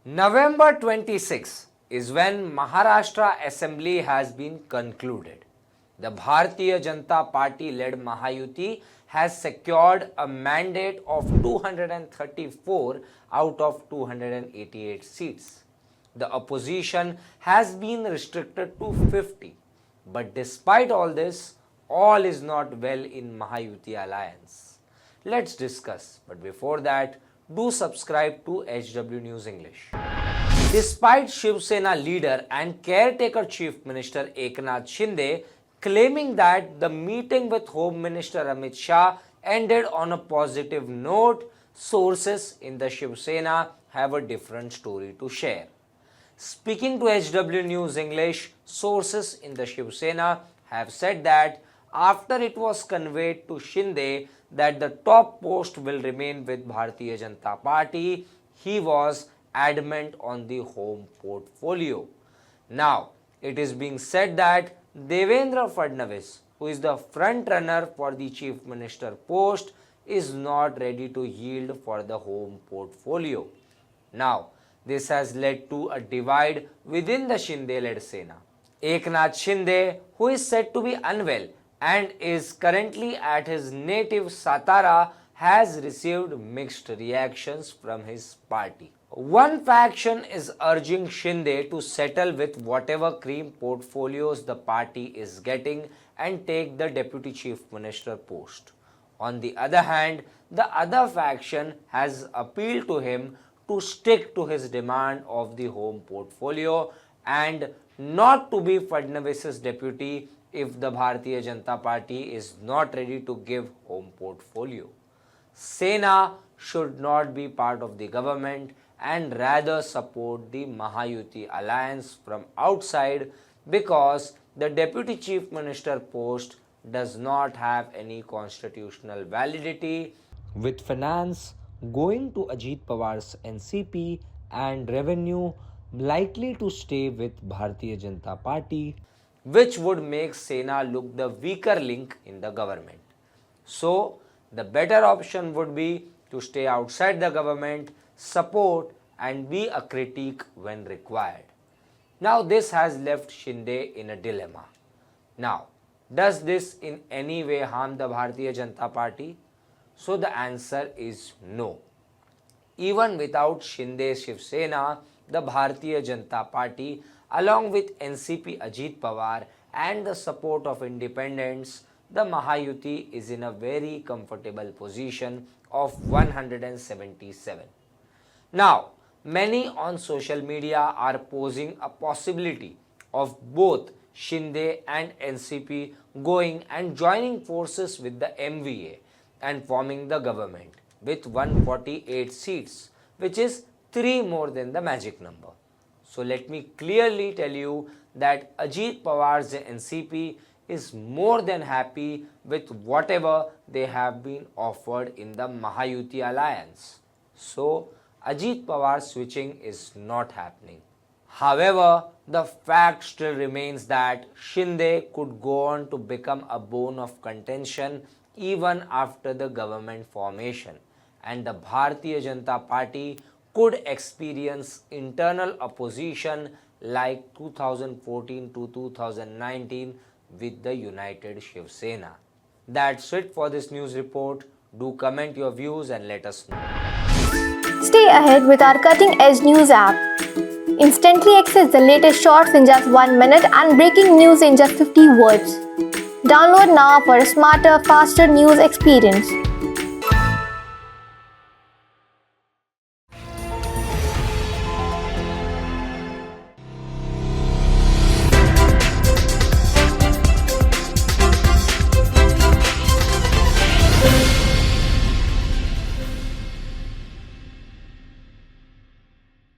November 26 is when Maharashtra Assembly has been concluded. The Bharatiya Janata Party led Mahayuti has secured a mandate of 234 out of 288 seats. The opposition has been restricted to 50. But despite all this, all is not well in Mahayuti alliance. Let's discuss. But before that, do subscribe to HW News English. Despite Shiv Sena leader and caretaker Chief Minister Eknath Shinde claiming that the meeting with Home Minister Amit Shah ended on a positive note, sources in the Shiv Sena have a different story to share. Speaking to HW News English, sources in the Shiv Sena have said that after it was conveyed to Shinde that the top post will remain with Bharatiya Janata Party, he was adamant on the home portfolio. Now, it is being said that Devendra Fadnavis, who is the front runner for the Chief Minister post, is not ready to yield for the home portfolio. Now, this has led to a divide within the Shinde-led Sena. Eknath Shinde, who is said to be unwell and is currently at his native Satara, has received mixed reactions from his party. One faction is urging Shinde to settle with whatever cream portfolios the party is getting and take the Deputy Chief Minister post. On the other hand, the other faction has appealed to him to stick to his demand of the home portfolio and not to be Fadnavis's deputy if the Bharatiya Janata Party is not ready to give home portfolio. Sena should not be part of the government and rather support the Mahayuti alliance from outside because the Deputy Chief Minister post does not have any constitutional validity, with finance going to Ajit Pawar's NCP and revenue likely to stay with Bharatiya Janata Party, which would make Sena look the weaker link in the government. So, the better option would be to stay outside the government, support and be a critique when required. Now, this has left Shinde in a dilemma. Now, does this in any way harm the Bharatiya Janata Party? So, the answer is no. Even without Shinde Shiv Sena, the Bharatiya Janata Party, along with NCP Ajit Pawar and the support of independents, the Mahayuti is in a very comfortable position of 177. Now, many on social media are posing a possibility of both Shinde and NCP going and joining forces with the MVA and forming the government with 148 seats, which is 3 more than the magic number. So let me clearly tell you that Ajit Pawar's NCP is more than happy with whatever they have been offered in the Mahayuti alliance. So Ajit Pawar switching is not happening. However, the fact still remains that Shinde could go on to become a bone of contention even after the government formation, and the Bharatiya Janata Party could experience internal opposition like 2014 to 2019 with the United Shiv Sena. That's it for this news report. Do comment your views and let us know. Stay ahead with our cutting-edge news app. Instantly access the latest shorts in just 1 minute and breaking news in just 50 words. Download now for a smarter, faster news experience.